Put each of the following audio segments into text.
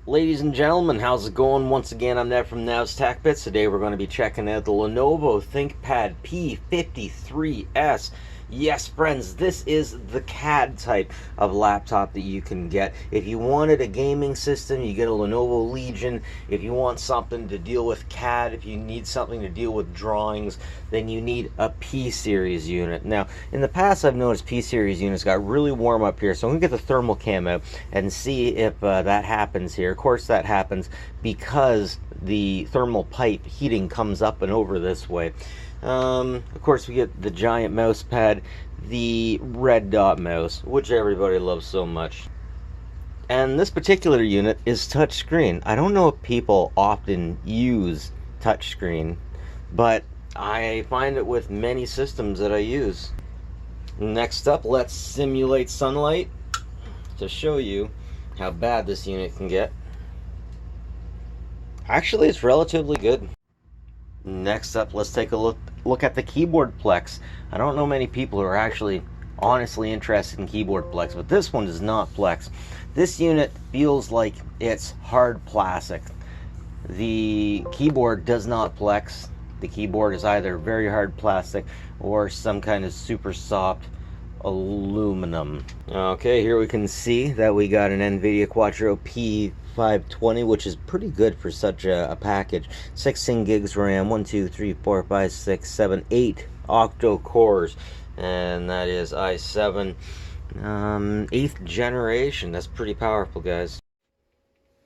Ladies and gentlemen, how's it going? Once again, I'm Ned from Now's Tech Bits. Today we're going to be checking out the Lenovo ThinkPad P53s. Yes, friends, this is the CAD type of laptop that you can get. If you wanted a gaming system, you get a Lenovo Legion. If you want something to deal with CAD, if you need something to deal with drawings, then you need a P-Series unit. Now, in the past, I've noticed P-Series units got really warm up here, so I'm going to get the thermal cam out and see if that happens here. Of course, that happens because the thermal pipe heating comes up and over this way. Of course, we get the giant mouse pad, the red dot mouse, which everybody loves so much. And this particular unit is touchscreen. I don't know if people often use touchscreen, but I find it with many systems that I use. Next up, let's simulate sunlight to show you how bad this unit can get. Actually, it's relatively good. Next up, let's take a look at the keyboard plex. I don't know many people who are actually honestly interested in keyboard plex, but this one does not plex. This unit feels like it's hard plastic. The keyboard does not plex. The keyboard is either very hard plastic or some kind of super soft aluminum. Okay, here we can see that we got an NVIDIA Quadro P53, which is pretty good for such a package. 16 gigs RAM, 1, 2, 3, 4, 5, 6, 7, 8 octo cores, and that is i7 8th generation. That's pretty powerful, guys.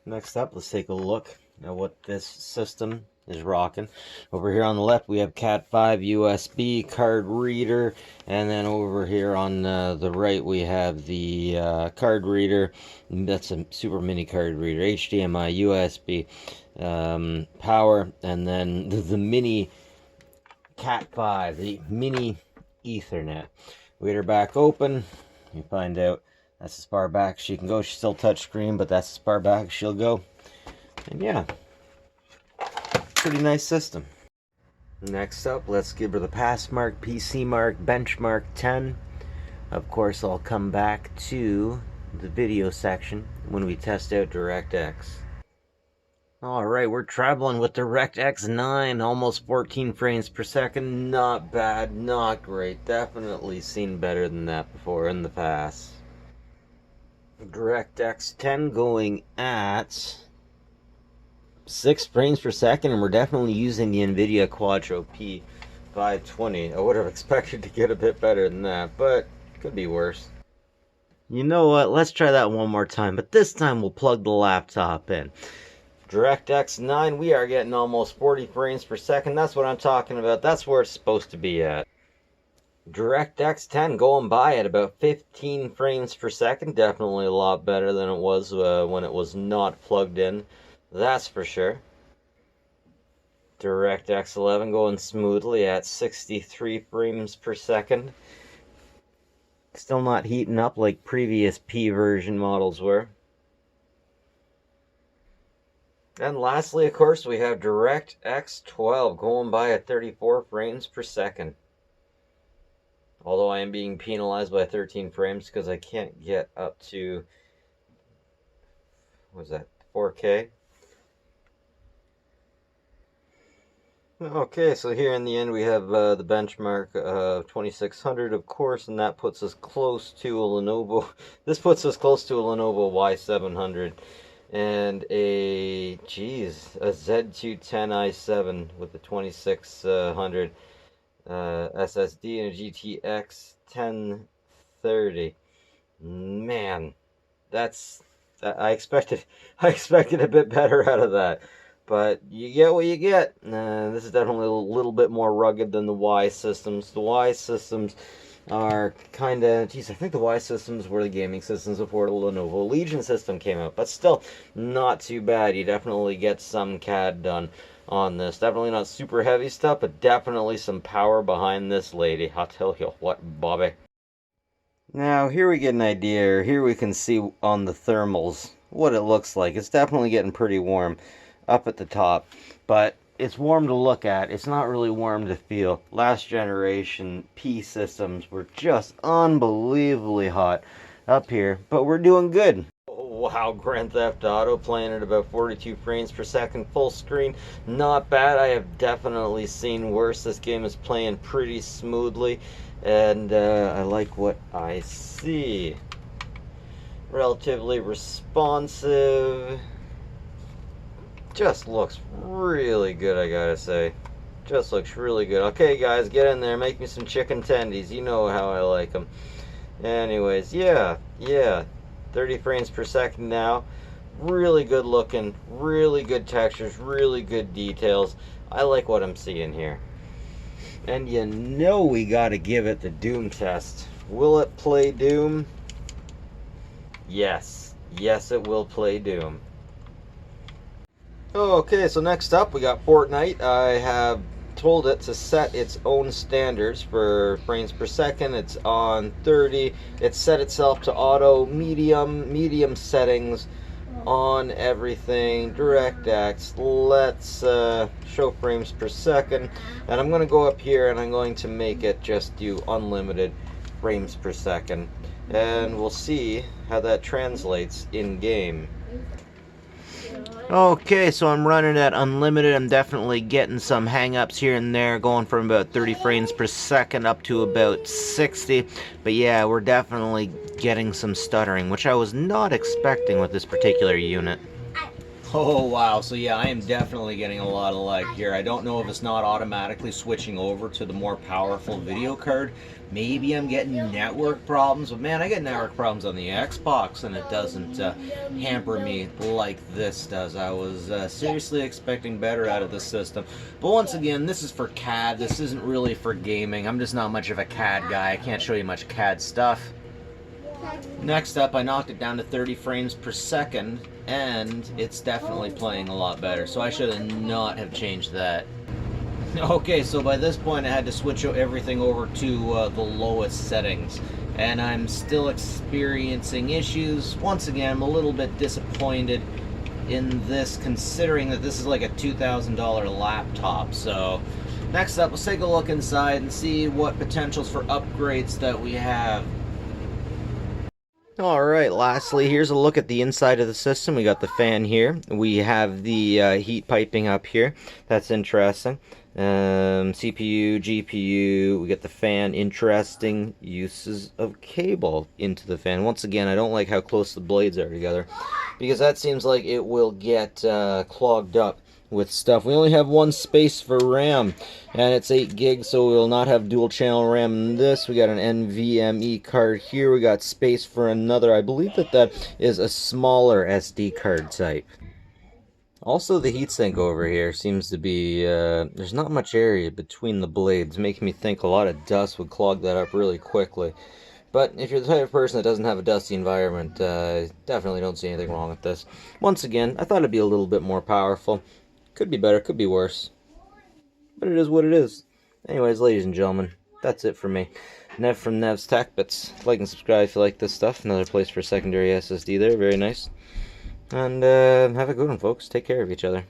Next up, let's take a look at what this system is rocking. Over here on the left, we have Cat5 USB card reader, and then over here on the right, we have the card reader. That's a super mini card reader, HDMI, USB, power, and then the mini Cat5, the mini Ethernet. We get her back open. You find out that's as far back she can go. She's still touchscreen, but that's as far back she'll go. And yeah, pretty nice system. Next up, let's give her the pass mark, PC mark, benchmark 10. Of course, I'll come back to the video section when we test out DirectX. Alright, we're traveling with DirectX 9, almost 14 frames per second. Not bad, not great. Definitely seen better than that before in the past. DirectX 10 going at 6 frames per second, and we're definitely using the NVIDIA Quadro P53. I would have expected to get a bit better than that, but could be worse. You know what? Let's try that one more time, but this time we'll plug the laptop in. DirectX 9, we are getting almost 40 frames per second. That's what I'm talking about. That's where it's supposed to be at. DirectX 10 going by at about 15 frames per second. Definitely a lot better than it was when it was not plugged in. That's for sure. DirectX 11 going smoothly at 63 frames per second. Still not heating up like previous P version models were. And lastly, of course, we have DirectX 12 going by at 34 frames per second. Although I am being penalized by 13 frames because I can't get up to, what was that, 4K? Okay, so here in the end we have the benchmark of 2600, of course, and that puts us close to a Lenovo. This puts us close to a Lenovo Y700 and a Z210 i7 with the 2600 SSD and a GTX 1030. Man, I expected a bit better out of that. But you get what you get. This is definitely a little bit more rugged than the Y systems. The Y systems are kind of, geez, I think the Y systems were the gaming systems before the Lenovo Legion system came out. But still, not too bad. You definitely get some CAD done on this. Definitely not super heavy stuff, but definitely some power behind this lady. I'll tell you what, Bobby. Now, here we get an idea, or here we can see on the thermals what it looks like. It's definitely getting pretty warm up at the top, but it's warm to look at. It's not really warm to feel. Last generation P systems were just unbelievably hot up here, but we're doing good. Wow, Grand Theft Auto playing at about 42 frames per second, full screen. Not bad. I have definitely seen worse. This game is playing pretty smoothly, and I like what I see. Relatively responsive. Just looks really good, I gotta say. Just looks really good. Okay, guys, get in there. Make me some chicken tendies. You know how I like them. Anyways, yeah. 30 frames per second now. Really good looking. Really good textures. Really good details. I like what I'm seeing here. And you know we gotta give it the Doom test. Will it play Doom? Yes. Yes, it will play Doom. Okay, so next up we got Fortnite. I have told it to set its own standards for frames per second. It's on 30. It's set itself to auto, medium settings on everything. DirectX. Let's show frames per second. And I'm going to go up here and I'm going to make it just do unlimited frames per second. And we'll see how that translates in game. Okay, so I'm running at unlimited. I'm definitely getting some hang-ups here and there, going from about 30 frames per second up to about 60. But yeah, we're definitely getting some stuttering, which I was not expecting with this particular unit. Oh wow, so yeah, I am definitely getting a lot of lag here. I don't know if it's not automatically switching over to the more powerful video card. Maybe I'm getting network problems, but man, I get network problems on the Xbox and it doesn't hamper me like this does. I was seriously expecting better out of this system. But once again, this is for CAD. This isn't really for gaming. I'm just not much of a CAD guy. I can't show you much CAD stuff. Next up, I knocked it down to 30 frames per second, and it's definitely playing a lot better, so I should not have changed that. Okay, so by this point I had to switch everything over to the lowest settings, and I'm still experiencing issues. Once again, I'm a little bit disappointed in this, considering that this is like a $2,000 laptop. So next up, let's take a look inside and see what potentials for upgrades that we have. Alright, lastly, here's a look at the inside of the system. We got the fan here. We have the heat piping up here. That's interesting. CPU, GPU, we get the fan. Interesting uses of cable into the fan. Once again, I don't like how close the blades are together, because that seems like it will get clogged up with stuff. We only have one space for RAM, and it's 8 gigs, so we will not have dual channel RAM in this. We got an NVMe card here. We got space for another. I believe that is a smaller SD card type. Also, the heatsink over here seems to be, there's not much area between the blades, making me think a lot of dust would clog that up really quickly. But if you're the type of person that doesn't have a dusty environment, definitely don't see anything wrong with this. Once again, I thought it'd be a little bit more powerful. Could be better, could be worse. But it is what it is. Anyways, ladies and gentlemen, that's it for me. Nev from Nev's Tech Bits. Like and subscribe if you like this stuff. Another place for secondary SSD there. Very nice. And have a good one, folks. Take care of each other.